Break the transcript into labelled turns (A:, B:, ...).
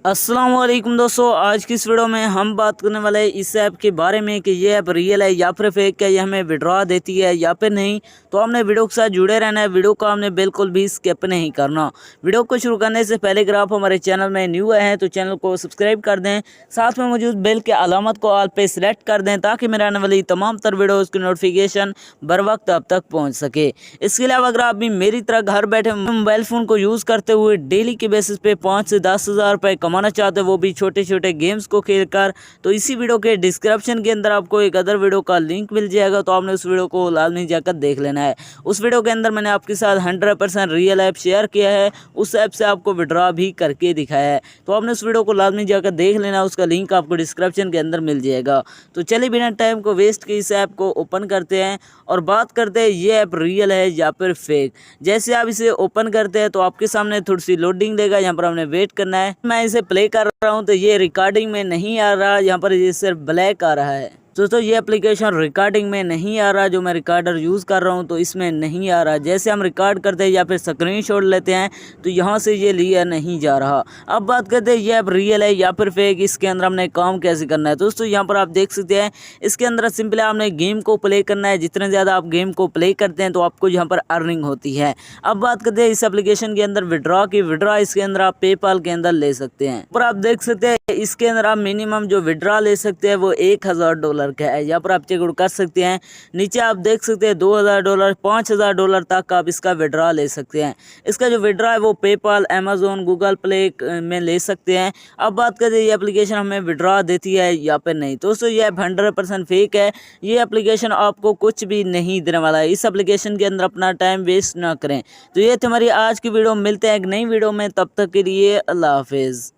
A: अस्सलामुअलैकुम दोस्तों, आज की इस वीडियो में हम बात करने वाले हैं इस ऐप के बारे में कि ये ऐप रियल है या फिर फेक है, ये हमें विड्रॉ देती है या फिर नहीं। तो हमने वीडियो के साथ जुड़े रहना है, वीडियो को हमने बिल्कुल भी स्किप नहीं करना। वीडियो को शुरू करने से पहले अगर आप हमारे चैनल में न्यू आए हैं तो चैनल को सब्सक्राइब कर दें, साथ में मौजूद बेल के अलामत को ऑल पे सेलेक्ट कर दें ताकि मेरे आने वाली तमाम तर वीडियोज़ की नोटिफिकेशन बर वक्त अब तक पहुँच सके। इसके अलावा अगर आप भी मेरी तरह घर बैठे मोबाइल फ़ोन को यूज़ करते हुए डेली के बेसिस पे 5 से 10 हज़ार रुपये कमाना चाहते हैं, वो भी छोटे छोटे गेम्स को खेलकर, तो इसी वीडियो के डिस्क्रिप्शन के अंदर आपको एक अदर वीडियो का लिंक मिल जाएगा। तो आपने उस वीडियो को लाजमी जाकर देख लेना है। उस वीडियो के अंदर मैंने आपके साथ 100% रियल ऐप शेयर किया है, उस ऐप से आपको विड्रॉ भी करके दिखाया है। तो आपने उस वीडियो को लाजमी जाकर देख लेना, उसका लिंक आपको डिस्क्रिप्शन के अंदर मिल जाएगा। तो चलिए बिना टाइम को वेस्ट किए इस ऐप को ओपन करते हैं और बात करते हैं ये ऐप रियल है या फिर फेक। जैसे आप इसे ओपन करते हैं तो आपके सामने थोड़ी सी लोडिंग देगा, यहाँ पर हमने वेट करना है। मैं इसे प्ले कर रहा हूँ तो ये रिकॉर्डिंग में नहीं आ रहा, यहाँ पर ये सिर्फ ब्लैक आ रहा है। दोस्तों ये एप्लीकेशन रिकॉर्डिंग में नहीं आ रहा, जो मैं रिकॉर्डर यूज़ कर रहा हूँ तो इसमें नहीं आ रहा। जैसे हम रिकॉर्ड करते हैं या फिर स्क्रीनशॉट लेते हैं तो यहाँ से ये लिया नहीं जा रहा। अब बात करते हैं ये ऐप रियल है या फिर फेक, इसके अंदर हमने काम कैसे करना है। दोस्तों यहाँ पर आप देख सकते हैं, इसके अंदर सिंपली आपने गेम को प्ले करना है। जितने ज़्यादा आप गेम को प्ले करते हैं तो आपको यहाँ पर अर्निंग होती है। अब बात करते हैं इस एप्लीकेशन के अंदर विड्रॉ की। विड्रॉ इसके अंदर आप पेपाल के अंदर ले सकते हैं। पर आप देख सकते हैं इसके अंदर आप मिनिमम जो विड्रॉ ले सकते हैं वो $1000 का है। यहाँ पर आप चेकआउट कर सकते हैं। नीचे आप देख सकते हैं $2000, $5000 तक आप इसका विड्रॉ ले सकते हैं। इसका जो विड्रॉ है वो पेपाल, अमेजोन, गूगल प्ले में ले सकते हैं। अब बात करें ये एप्लीकेशन हमें विड्रॉ देती है या फिर नहीं। दोस्तों ये 100% फेक है। ये एप्लीकेशन आपको कुछ भी नहीं देने वाला है। इस एप्लीकेशन के अंदर अपना टाइम वेस्ट ना करें। तो ये थी हमारी आज की वीडियो। मिलते हैं एक नई वीडियो में, तब तक के लिए अल्लाह हाफिज़।